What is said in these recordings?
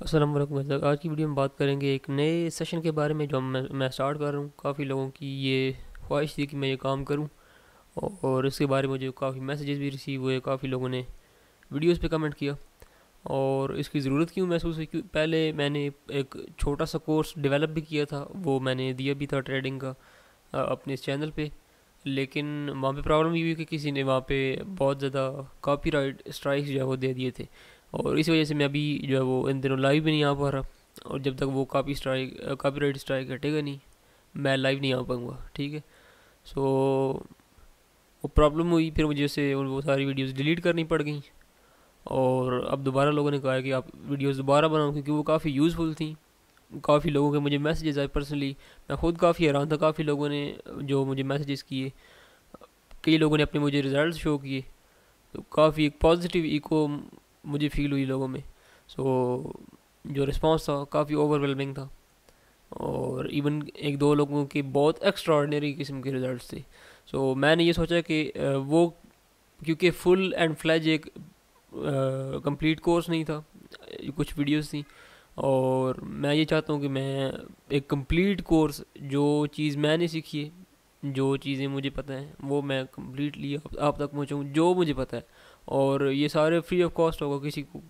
अस्सलाम वालेकुम वरहमतुल्लाह। आज की वीडियो में बात करेंगे एक नए सेशन के बारे में जो मैं स्टार्ट कर रहा हूँ। काफ़ी लोगों की ये ख्वाहिश थी कि मैं ये काम करूँ और इसके बारे में मुझे काफ़ी मैसेजेस भी रिसीव हुए। काफ़ी लोगों ने वीडियोस पे कमेंट किया और इसकी ज़रूरत क्यों महसूस हुई, क्यों पहले मैंने एक छोटा सा कोर्स डेवलप भी किया था, वो मैंने दिया भी था ट्रेडिंग का अपने इस चैनल पे। लेकिन वहाँ पे प्रॉब्लम ये हुई कि किसी ने वहाँ पे बहुत ज़्यादा कॉपीराइट स्ट्राइक्स जो है वो दे दिए थे और इस वजह से मैं अभी जो है वो इन दिनों लाइव भी नहीं आ पा रहा। और जब तक वो कॉपीराइट स्ट्राइक हटेगा नहीं, मैं लाइव नहीं आ पाऊँगा। ठीक है। सो वो प्रॉब्लम हुई, फिर मुझे से वो सारी वीडियोस डिलीट करनी पड़ गई और अब दोबारा लोगों ने कहा है कि आप वीडियोस दोबारा बनाओ, क्योंकि वो काफ़ी यूज़फुल थी। काफ़ी लोगों के मुझे मैसेजेस आए पर्सनली। मैं खुद काफ़ी हैरान था, काफ़ी लोगों ने जो मुझे मैसेजेस किए, कई लोगों ने अपने मुझे रिजल्ट शो किए, तो काफ़ी एक पॉजिटिव इको मुझे फील हुई लोगों में। सो जो रिस्पांस था काफ़ी ओवरवेलमिंग था और इवन एक दो लोगों के बहुत एक्स्ट्राऑर्डिनरी किस्म के रिजल्ट्स थे। सो मैंने ये सोचा कि वो, क्योंकि फुल एंड फ्लैज एक कंप्लीट कोर्स नहीं था, कुछ वीडियोस थी, और मैं ये चाहता हूँ कि मैं एक कंप्लीट कोर्स, जो चीज़ मैंने सीखी है, जो चीज़ें मुझे पता है, वो मैं कम्प्लीटली आप तक पहुँचाऊँ जो मुझे पता है। और ये सारे फ्री ऑफ कॉस्ट होगा, किसी को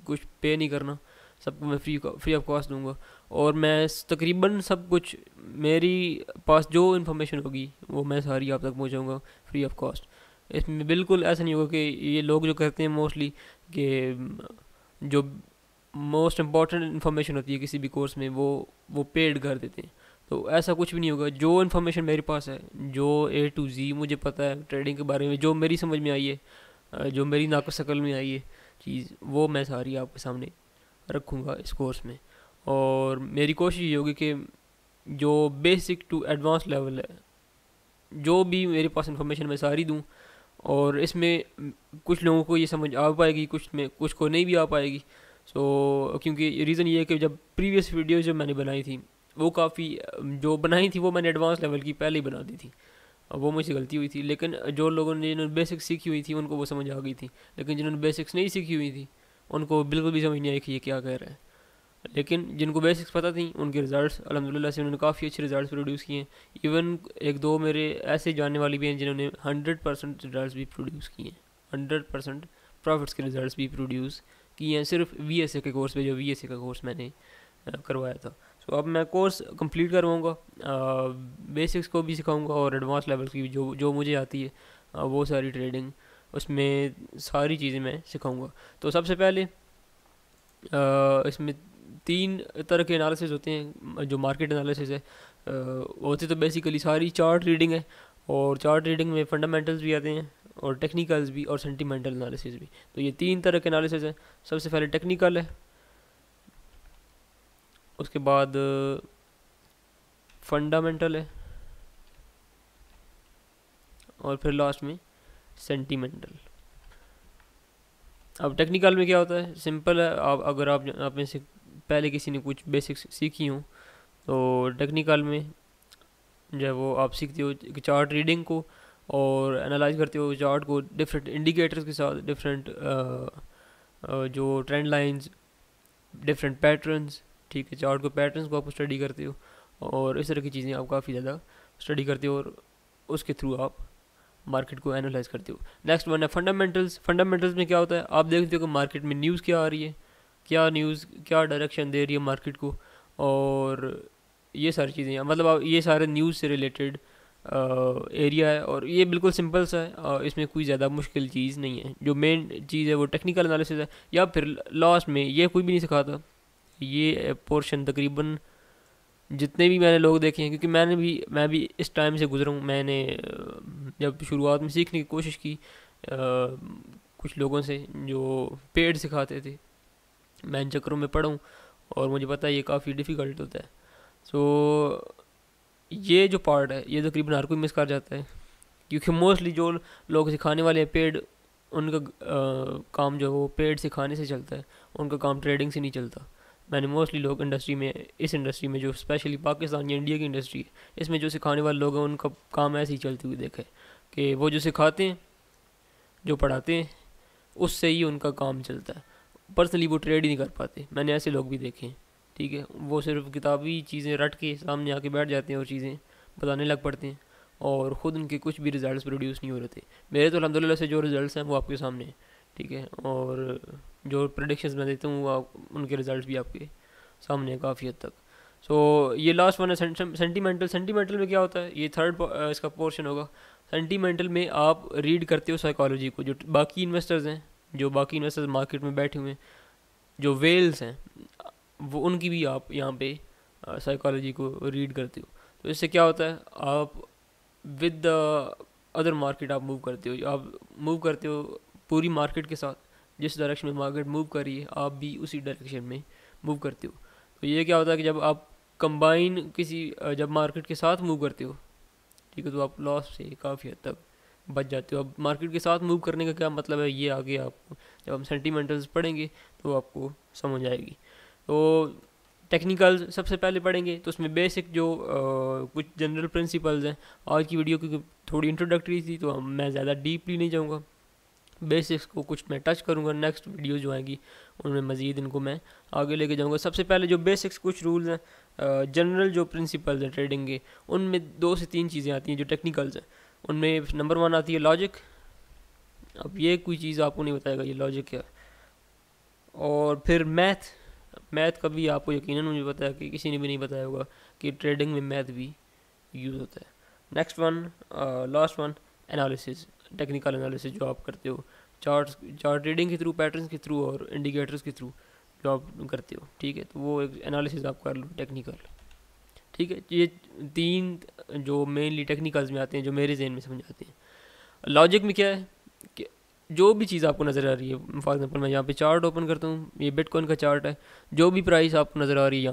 कुछ पे नहीं करना, सबको मैं फ्री ऑफ कॉस्ट दूंगा। और मैं तकरीबन सब कुछ, मेरी पास जो इन्फॉर्मेशन होगी वो मैं सारी आप तक पहुंचाऊंगा फ्री ऑफ कॉस्ट। इसमें बिल्कुल ऐसा नहीं होगा कि ये लोग जो कहते हैं मोस्टली कि जो मोस्ट इम्पॉर्टेंट इन्फॉर्मेशन होती है किसी भी कोर्स में वो पेड कर देते हैं। तो ऐसा कुछ भी नहीं होगा। जो इन्फॉर्मेशन मेरे पास है, जो ए टू जी मुझे पता है ट्रेडिंग के बारे में, जो मेरी समझ में आई है, जो मेरी नाक शकल में आई है चीज़, वो मैं सारी आपके सामने रखूँगा इस कोर्स में। और मेरी कोशिश ये होगी कि जो बेसिक टू एडवांस लेवल है, जो भी मेरे पास इन्फॉर्मेशन मैं सारी दूँ। और इसमें कुछ लोगों को ये समझ आ पाएगी, कुछ को नहीं भी आ पाएगी। क्योंकि रीज़न ये है कि जब प्रीवियस वीडियोज़ जो मैंने बनाई थी, वो काफ़ी, जो बनाई थी वो मैंने एडवांस लेवल की पहले ही बना दी थी। वो मुझसे गलती हुई थी। लेकिन जो लोगों ने, जिन्होंने बेसिक्स सीखी हुई थी, उनको वो समझ आ गई थी। लेकिन जिन्होंने बेसिक्स नहीं सीखी हुई थी, उनको बिल्कुल भी समझ नहीं आई कि ये क्या कह रहा है। लेकिन जिनको बेसिक्स पता थी, उनके रिजल्ट्स अल्हम्दुलिल्लाह से उन्होंने काफ़ी अच्छे रिजल्ट्स प्रोड्यूस किए हैं। इवन एक दो मेरे ऐसे जानने वाले भी हैं जिन्होंने 100% रिजल्ट्स भी प्रोड्यूस किए हैं, 100% प्रॉफिट्स के रिजल्ट्स भी प्रोड्यूस किए हैं, सिर्फ वीएसए के कोर्स पे, जो वीएसए का कोर्स मैंने करवाया था। अब मैं कोर्स कंप्लीट करवाऊँगा, बेसिक्स को भी सिखाऊंगा और एडवांस लेवल की जो जो मुझे आती है, वो सारी ट्रेडिंग, उसमें सारी चीज़ें मैं सिखाऊंगा। तो सबसे पहले इसमें तीन तरह के एनालिसिस होते हैं। जो मार्केट एनालिसिस है, होती तो बेसिकली सारी चार्ट रीडिंग है, और चार्ट रीडिंग में फंडामेंटल्स भी आते हैं और टेक्निकल्स भी और सेंटिमेंटल एनालिसिस भी। तो ये तीन तरह के एनालिसिस है। सबसे पहले टेक्निकल है, उसके बाद फंडामेंटल है, और फिर लास्ट में सेंटिमेंटल। अब टेक्निकल में क्या होता है, सिंपल है। आप अगर आप में से पहले किसी ने कुछ बेसिक्स सीखी हो, तो टेक्निकल में जो है वो आप सीखते हो कि चार्ट रीडिंग को, और एनालाइज करते हो चार्ट को डिफरेंट इंडिकेटर्स के साथ, डिफरेंट जो ट्रेंड लाइंस, डिफरेंट पैटर्न्स। ठीक है, चार्ट को पैटर्न्स को आप स्टडी करते हो, और इस तरह की चीज़ें आप काफ़ी ज़्यादा स्टडी करते हो, और उसके थ्रू आप मार्केट को एनालाइज करते हो। नेक्स्ट वन है फंडामेंटल्स। फंडामेंटल्स में क्या होता है, आप देखते हो कि मार्केट में न्यूज़ क्या आ रही है, क्या न्यूज़ क्या डायरेक्शन दे रही है मार्केट को, और ये सारी चीज़ें, मतलब ये सारे न्यूज़ से रिलेटेड एरिया है। और ये बिल्कुल सिंपल सा है, इसमें कोई ज़्यादा मुश्किल चीज़ नहीं है। जो मेन चीज़ है वो टेक्निकल एनालिसिस है, या फिर लास्ट में ये कोई भी नहीं सिखाता। ये पोर्शन तकरीबन जितने भी मैंने लोग देखे हैं, क्योंकि मैं भी इस टाइम से गुजरा हूँ। मैंने जब शुरुआत में सीखने की कोशिश की कुछ लोगों से जो पेड सिखाते थे, मैं इन चक्करों में पढ़ा हूँ, और मुझे पता है ये काफ़ी डिफ़िकल्ट होता है। सो ये जो पार्ट है, ये तकरीबन हर कोई मिस कर जाता है, क्योंकि मोस्टली जो लोग सिखाने वाले हैं पेड, उनका काम जो है वो पेड सिखाने से चलता है, उनका काम ट्रेडिंग से नहीं चलता। मैंने मोस्टली लोग इंडस्ट्री में, इस इंडस्ट्री में जो स्पेशली पाकिस्तान या इंडिया की इंडस्ट्री है, इसमें जो सिखाने वाले लोग हैं, उनका काम ऐसे ही चलते हुए देखा है कि वो जो सिखाते हैं, जो पढ़ाते हैं, उससे ही उनका काम चलता है। पर्सनली वो ट्रेड ही नहीं कर पाते, मैंने ऐसे लोग भी देखे हैं। ठीक है, वो सिर्फ किताबी चीज़ें रट के सामने आके बैठ जाते हैं और चीज़ें बताने लग पड़ते हैं, और ख़ुद उनके कुछ भी रिज़ल्ट प्रोड्यूस नहीं हो रहे थे। मेरे तो अल्हम्दुलिल्लाह से जो रिज़ल्ट हैं वो आपके सामने हैं। ठीक है, और जो प्रेडिक्शंस मैं देता हूँ वो उनके रिज़ल्ट भी आपके सामने है काफ़ी हद तक। सो ये लास्ट वन है सेंटीमेंटल। सेंटीमेंटल में क्या होता है, ये थर्ड इसका पोर्शन होगा। सेंटीमेंटल में आप रीड करते हो साइकोलॉजी को, जो बाकी इन्वेस्टर्स हैं, जो बाकी इन्वेस्टर्स मार्केट में बैठे हुए हैं, जो वेल्स हैं, वो उनकी भी आप यहाँ पे साइकोलॉजी को रीड करते हो। तो इससे क्या होता है, आप विद द अदर मार्केट आप मूव करते हो, आप मूव करते हो पूरी मार्केट के साथ। जिस डायरेक्शन में मार्केट मूव कर रही है आप भी उसी डायरेक्शन में मूव करते हो। तो ये क्या होता है कि जब आप कंबाइन जब मार्केट के साथ मूव करते हो, ठीक है, तो आप लॉस से काफ़ी हद तक बच जाते हो। अब मार्केट के साथ मूव करने का क्या मतलब है, ये आगे आपको जब हम सेंटीमेंटल्स पढ़ेंगे तो आपको समझ आएगी। तो टेक्निकल सबसे पहले पढ़ेंगे, तो उसमें बेसिक जो कुछ जनरल प्रिंसिपल्स हैं। आज की वीडियो की थोड़ी इंट्रोडक्टरी थी, तो मैं ज़्यादा डीपली नहीं जाऊँगा, बेसिक्स को कुछ मैं टच करूँगा। नेक्स्ट वीडियो जो आएगी उनमें मज़ीद इनको मैं आगे लेके जाऊँगा। सबसे पहले जो बेसिक्स कुछ रूल्स हैं, जनरल जो प्रिंसिपल्स हैं ट्रेडिंग के, उनमें 2 से 3 चीज़ें आती हैं जो टेक्निकल्स हैं। उनमें नंबर 1 आती है लॉजिक। अब ये कोई चीज़ आपको नहीं बताएगा ये लॉजिक क्या है। और फिर मैथ का भी आपको यकीनन मुझे पता है कि किसी ने भी नहीं बताया होगा कि ट्रेडिंग में मैथ भी यूज़ होता है। Next one, last one, analysis, technical analysis जो आप करते हो चार्ट ट्रेडिंग के थ्रू, पैटर्न्स के थ्रू और इंडिकेटर्स के थ्रू जो आप करते हो। ठीक है, तो वो एक एनालिसिस आप कर लो टेक्निकल। ठीक है, ये 3 जो मेनली टेक्निकल्स में आते हैं जो मेरे जहन में समझ आते हैं। लॉजिक में क्या है कि जो भी चीज़ आपको नज़र आ रही है, फॉर एग्जांपल मैं यहाँ पे चार्ट ओपन करता हूँ, ये बिटकॉइन का चार्ट है, जो भी प्राइस आपको नज़र आ रही है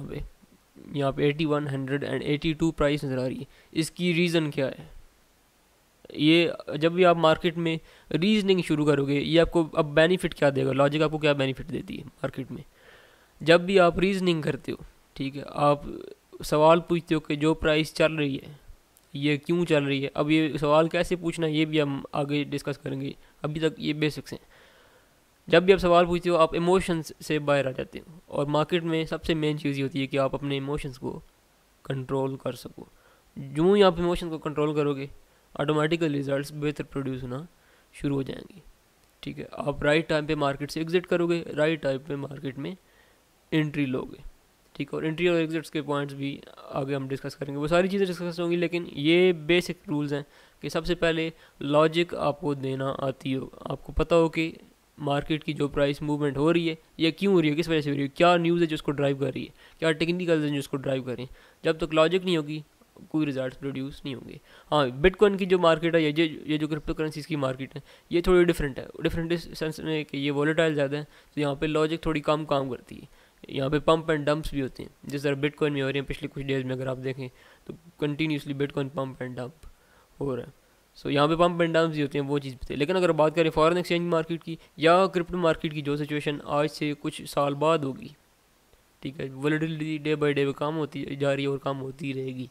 यहाँ पे 8182 प्राइस नज़र आ रही है, इसकी रीज़न क्या है। ये जब भी आप मार्केट में रीजनिंग शुरू करोगे, ये आपको अब बेनिफिट क्या देगा, लॉजिक आपको क्या बेनिफिट देती है मार्केट में। जब भी आप रीजनिंग करते हो, ठीक है, आप सवाल पूछते हो कि जो प्राइस चल रही है ये क्यों चल रही है। अब ये सवाल कैसे पूछना है ये भी हम आगे डिस्कस करेंगे, अभी तक ये बेसिक्स हैं। जब भी आप सवाल पूछते हो आप इमोशंस से बाहर आ जाते हो, और मार्केट में सबसे मेन चीज़ ये होती है कि आप अपने इमोशंस को कंट्रोल कर सको। जो ही आप इमोशन को कंट्रोल करोगे ऑटोमेटिकली रिजल्ट्स बेहतर प्रोड्यूस होना शुरू हो जाएंगे। ठीक है, आप राइट टाइम पे मार्केट से एग्जिट करोगे, राइट टाइम पे मार्केट में एंट्री लोगे। ठीक है, और एंट्री और एग्जिट्स के पॉइंट्स भी आगे हम डिस्कस करेंगे, वो सारी चीज़ें डिस्कस होंगी। लेकिन ये बेसिक रूल्स हैं कि सबसे पहले लॉजिक आपको देना आती हो, आपको पता हो कि मार्केट की जो प्राइस मूवमेंट हो रही है ये क्यों हो रही है, किस वजह से हो रही है, क्या न्यूज़ है जो उसको ड्राइव कर रही है, क्या टेक्निकल है जो उसको ड्राइव कर रही है। जब तक लॉजिक नहीं होगी कोई रिजल्ट प्रोड्यूस नहीं होंगे। हाँ, बिटकॉइन की जो मार्केट है, ये जो क्रिप्टो करेंसीज की मार्केट है, ये थोड़ी डिफरेंट है। डिफरेंट इस सेंस में कि ये वॉलेटाइल ज़्यादा है, तो यहाँ पे लॉजिक थोड़ी कम काम करती है। यहाँ पे पंप एंड डंप्स भी होते हैं, जिस तरह बिटकॉइन में हो रहे हैं पिछले कुछ डेज में। अगर आप देखें तो continuously bitcoin pump and dump हो रहा है। सो यहाँ पे पंप एंड डंप्स भी होते हैं, वो चीज़ भी थे। लेकिन अगर बात करें फॉरेन एक्सचेंज मार्केट की या क्रिप्टो मार्केट की, जो सिचुएशन आज से कुछ साल बाद होगी, ठीक है, वॉलेटिलिटी डे बाई डे कम होती जा रही है और कम होती रहेगी।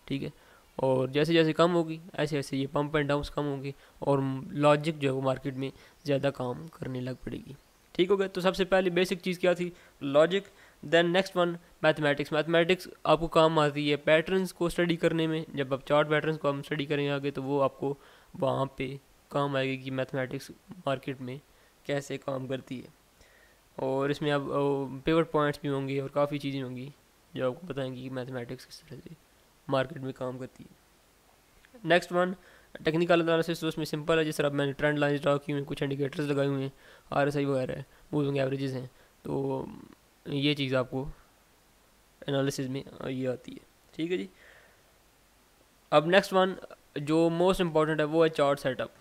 ठीक है, और जैसे जैसे कम होगी ऐसे ऐसे ये पंप एंड डाउन्स कम होंगे और लॉजिक जो है वो मार्केट में ज़्यादा काम करने लग पड़ेगी। ठीक हो गया, तो सबसे पहले बेसिक चीज़ क्या थी, logic. Then next one mathematics. Mathematics आपको काम आती है पैटर्न्स को स्टडी करने में। जब आप चार्ट पैटर्न्स को हम स्टडी करेंगे आगे, तो वो आपको वहाँ पे काम आएगी कि मैथमेटिक्स मार्केट में कैसे काम करती है। और इसमें अब पिवट पॉइंट्स भी होंगे और काफ़ी चीज़ें होंगी जो आपको बताएंगी कि मैथमेटिक्स किस तरह से मार्केट में काम करती है। Next one technical analysis. तो उसमें सिंपल है, जिस तरह मैंने ट्रेंड लाइन्स ड्रा की हुई हैं, कुछ इंडिकेटर्स लगाए हुए हैं, RSI वगैरह है, मूविंग एवरेजेस हैं, तो ये चीज़ आपको एनालिसिस में ये आती है। ठीक है जी। अब नेक्स्ट वन जो मोस्ट इंपॉर्टेंट है वो है चार्ट सेटअप।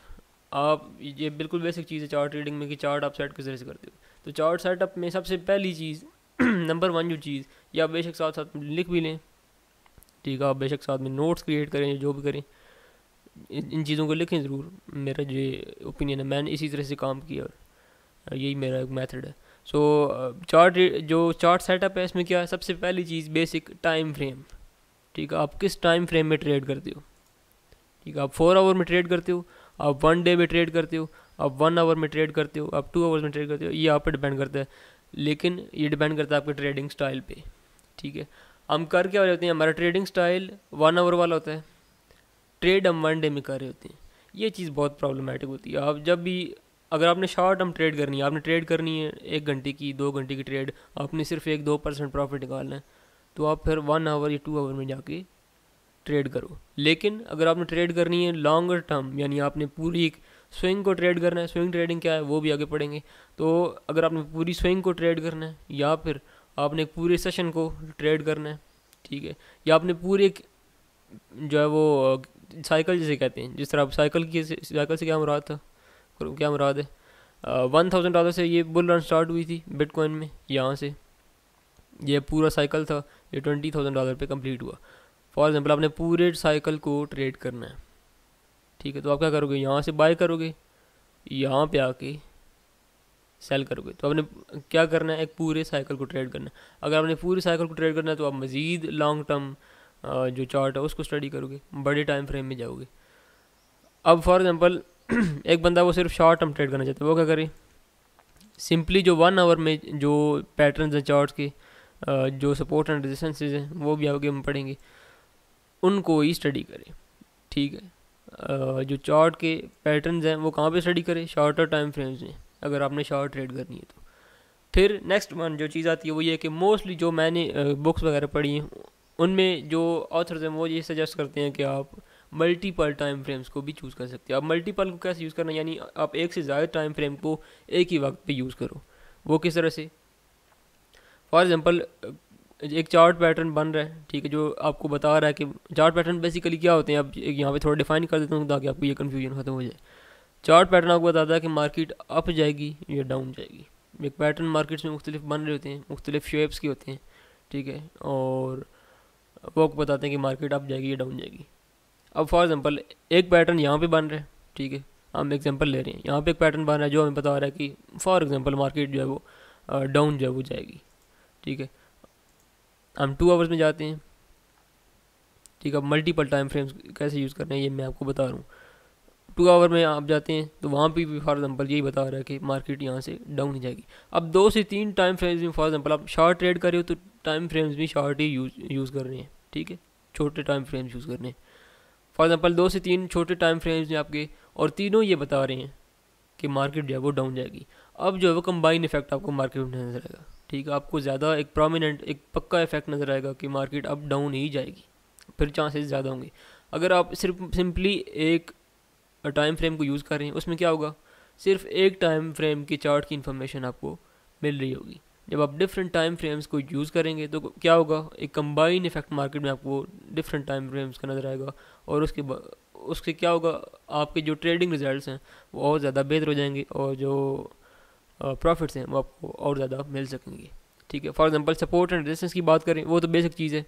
आप ये बिल्कुल बेसिक चीज़ है चार्ट ट्रेडिंग में कि चार्ट आप सेट किस तरह से करते हो। तो चार्ट सेटअप में सबसे पहली चीज़ नंबर 1 जो चीज़, या आप बेशक साथ साथ लिख भी लें, ठीक है, आप बेशक साथ में नोट्स क्रिएट करें, जो भी करें, इन चीज़ों को लिखें ज़रूर। मेरा जो ओपिनियन है, मैंने इसी तरह से काम किया और यही मेरा एक मेथड है। सो चार्ट सेटअप है, इसमें क्या है, सबसे पहली चीज़ बेसिक टाइम फ्रेम। ठीक है, आप किस टाइम फ्रेम में ट्रेड करते हो। ठीक है, आप 4 आवर में ट्रेड करते हो, आप 1 डे में ट्रेड करते हो, आप 1 आवर में ट्रेड करते हो, आप 2 आवर्स में ट्रेड करते हो, ये आप पे डिपेंड करता है, लेकिन ये डिपेंड करता है आपके ट्रेडिंग स्टाइल पे। ठीक है, हम कर क्या होते हैं, हमारा ट्रेडिंग स्टाइल 1 आवर वाला होता है, ट्रेड हम 1 डे में कर रहे होते हैं। ये चीज़ बहुत प्रॉब्लमेटिक होती है। आप जब भी, अगर आपने शॉर्ट टर्म ट्रेड करनी है, आपने ट्रेड करनी है 1 घंटे की 2 घंटे की ट्रेड, आपने सिर्फ 1-2% प्रॉफिट निकालना है, तो आप फिर 1 आवर या 2 आवर में जाके ट्रेड करो। लेकिन अगर आपने ट्रेड करनी है लॉन्गर टर्म, यानी आपने पूरी एक स्विंग को ट्रेड करना है, स्विंग ट्रेडिंग क्या है वो भी आगे पढ़ेंगे, तो अगर आपने पूरी स्विंग को ट्रेड करना है, या फिर आपने पूरे सेशन को ट्रेड करना है, ठीक है, या आपने पूरे एक जो है वो साइकिल जिसे कहते हैं, जिस तरह आप साइकिल से क्या मुराद था, क्या मुराद है, $1000 से ये बुल रन स्टार्ट हुई थी बिटकॉइन में, यहाँ से ये पूरा साइकिल था, ये $20,000 पे कंप्लीट हुआ। फॉर एग्जांपल आपने पूरे साइकिल को ट्रेड करना है, ठीक है, तो आप क्या करोगे, यहाँ से बाय करोगे, यहाँ पे आके सेल करोगे, तो आपने क्या करना है, एक पूरे साइकिल को ट्रेड करना है। अगर आपने पूरे साइकिल को ट्रेड करना है तो आप मज़ीद लॉन्ग टर्म जो चार्ट है उसको स्टडी करोगे, बड़े टाइम फ्रेम में जाओगे। अब फॉर एग्जांपल एक बंदा वो सिर्फ शॉर्ट टर्म ट्रेड करना चाहता है, वो क्या करे, सिंपली जो 1 आवर में जो पैटर्न्स हैं चार्ट्स के, जो सपोर्ट एंड रेजिस्टेंसेज हैं वो भी आगे हम पढ़ेंगे, उनको ही स्टडी करें। ठीक है, जो चार्ट के पैटर्न्स हैं वो कहाँ पे स्टडी करें, शॉर्टर टाइम फ्रेम्स में, अगर आपने शॉर्ट ट्रेड करनी है तो। फिर नेक्स्ट वन जो चीज़ आती है वो ये है कि मोस्टली जो मैंने बुक्स वगैरह पढ़ी हैं उनमें जो ऑथर्स हैं वो ये सजेस्ट करते हैं कि आप मल्टीपल टाइम फ्रेम्स को भी चूज़ कर सकते हैं। आप मल्टीपल को कैसे यूज़ करना, यानी आप एक से ज़्यादा टाइम फ्रेम को एक ही वक्त पे यूज़ करो। वो किस तरह से, फॉर एग्जांपल एक चार्ट पैटर्न बन रहा है, ठीक है, जो आपको बता रहा है कि चार्ट पैटर्न बेसिकली क्या होते हैं, अब यहाँ पे थोड़ा डिफाइन कर देता हूँ ताकि आपको ये कन्फ्यूजन खत्म हो जाए। चार्ट पैटर्न आपको बताता है कि मार्केट अप जाएगी या डाउन जाएगी। एक पैटर्न मार्केट्स में मुख्तलिफ बन रहे होते हैं, मुख्तलिफ शेप्स के होते हैं, ठीक है, और वो आपको बताते हैं कि मार्केट अप जाएगी या डाउन जाएगी। अब फॉर एग्जांपल एक पैटर्न यहाँ पे बन रहा है, ठीक है, हम एग्जांपल ले रहे हैं, यहाँ पे एक पैटर्न बन रहा है जो हमें बता रहा है कि फॉर एग्जांपल मार्केट जो है वो डाउन जो है वो जाएगी। ठीक है, हम 2 आवर्स में जाते हैं। ठीक है, मल्टीपल टाइम फ्रेम्स कैसे यूज़ करना है ये मैं आपको बता रहा हूँ। 2 आवर में आप जाते हैं तो वहाँ पे भी फॉर एग्जांपल यही बता रहा है कि मार्केट यहाँ से डाउन ही जाएगी। अब 2 से 3 टाइम फ्रेम्स में फॉर एग्जांपल आप शॉर्ट ट्रेड कर रहे हो तो टाइम फ्रेम्स भी शॉर्ट ही यूज़ कर रहे हैं। ठीक है, छोटे टाइम फ्रेम्स यूज़ कर रहे हैं। फॉर एग्जांपल 2 से 3 छोटे टाइम फ्रेम्स में आपके, और तीनों ये बता रहे हैं कि मार्केट जो है वो डाउन जाएगी। अब जो है वो कंबाइन इफेक्ट आपको मार्केट में नजर आएगा। ठीक है, आपको ज़्यादा एक प्रोमिनेंट एक पक्का इफेक्ट नज़र आएगा कि मार्केट अप डाउन ही जाएगी, फिर चांसेस ज़्यादा होंगे। अगर आप सिर्फ सिंपली एक टाइम फ्रेम को यूज़ कर रहे हैं, उसमें क्या होगा, सिर्फ एक टाइम फ्रेम की चार्ट की इन्फॉर्मेशन आपको मिल रही होगी। जब आप डिफरेंट टाइम फ्रेम्स को यूज़ करेंगे तो क्या होगा, एक कंबाइन इफेक्ट मार्केट में आपको डिफरेंट टाइम फ्रेम्स का नज़र आएगा, और उसके क्या होगा, आपके जो ट्रेडिंग रिजल्ट्स हैं वो और ज़्यादा बेहतर हो जाएंगे, और जो प्रॉफिट्स हैं वो आपको और ज़्यादा मिल सकेंगे। ठीक है, for example support and resistance की बात करें, वो तो बेसिक चीज़ है।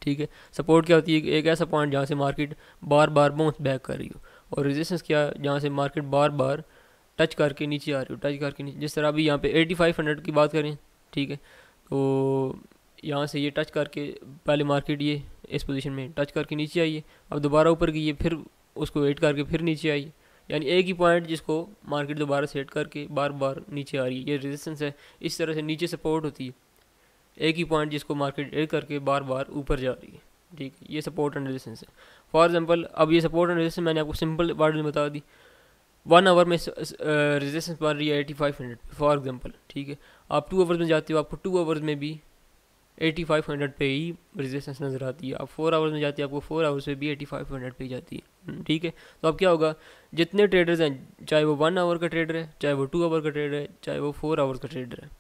ठीक है, सपोर्ट क्या होती है, एक ऐसा पॉइंट जहाँ से मार्केट बार बार बाउंस बैक कर रही हो, और रेजिस्टेंस क्या, जहाँ से मार्केट बार बार टच करके नीचे आ रही हो, टच करके नीचे। जिस तरह अभी यहाँ पे 8500 की बात करें, ठीक है, तो यहाँ से ये टच करके पहले मार्केट ये इस पोजीशन में टच करके नीचे आई है, अब दोबारा ऊपर गई है, फिर उसको वेट करके फिर नीचे आई है, यानी एक ही पॉइंट जिसको मार्केट दोबारा सेट करके बार बार नीचे आ रही है, ये रेजिस्टेंस है। इस तरह से नीचे सपोर्ट होती है, एक ही पॉइंट जिसको मार्केट एड करके बार बार ऊपर जा रही है। ठीक है, ये सपोर्ट एंड रेजिस्टेंस है। फॉर एग्जांपल अब ये सपोर्ट एंड रेजिस्टेंस मैंने आपको सिंपल वर्ड में बता दी। 1 आवर में रेजिस्टेंस बन रही है 8500 फॉर एग्जांपल। ठीक है, आप 2 आवर्स में जाते हो, आपको 2 आवर्स में भी 8500 पे ही रेजिस्टेंस नज़र आती है। आप 4 आवर्स में जाती है, आपको 4 आवर्स में भी 8500 पे ही जाती है। ठीक है, तो अब क्या होगा, जितने ट्रेडर्स हैं, चाहे वो 1 आवर का ट्रेडर है, चाहे वो 2 आवर का ट्रेडर है, चाहे वो 4 आवर्स का ट्रेडर है,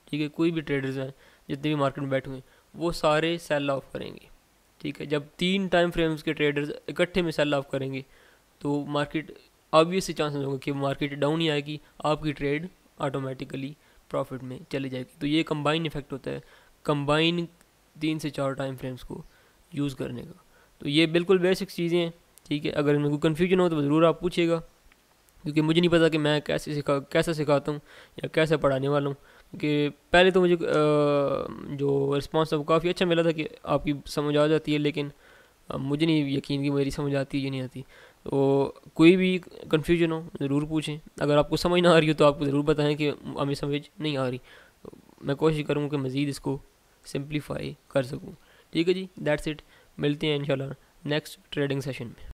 ठीक है, कोई भी ट्रेडर्स हैं जितने भी मार्केट में बैठे हुए हैं, वो सारे सेल ऑफ करेंगे। ठीक है, जब 3 टाइम फ्रेम्स के ट्रेडर्स इकट्ठे में सेल ऑफ करेंगे तो मार्केट ऑब्वियसली चांसेस होंगे कि मार्केट डाउन ही आएगी, आपकी ट्रेड ऑटोमेटिकली प्रॉफिट में चली जाएगी। तो ये कंबाइन इफेक्ट होता है, कंबाइन 3 से 4 टाइम फ्रेम्स को यूज़ करने का। तो ये बिल्कुल बेसिक चीज़ें हैं। ठीक है, अगर इनमें कोई कन्फ्यूजन हो तो ज़रूर आप पूछिएगा, क्योंकि मुझे नहीं पता कि मैं कैसे सिखाता हूँ या कैसे पढ़ाने वाला हूँ। क्योंकि पहले तो मुझे जो रिस्पांस था वो काफ़ी अच्छा मिला था कि आपकी समझ आ जाती है, लेकिन मुझे नहीं यकीन कि मेरी समझ आती है या नहीं आती। तो कोई भी कन्फ्यूजन हो ज़रूर पूछें, अगर आपको समझ ना आ रही हो तो आपको ज़रूर बताएं कि हमें समझ नहीं आ रही, तो मैं कोशिश करूँगा कि मज़ीद इसको सिंप्लीफाई कर सकूँ। ठीक है जी, दैट्स इट। मिलते हैं इंशाल्लाह नेक्स्ट ट्रेडिंग सेशन में।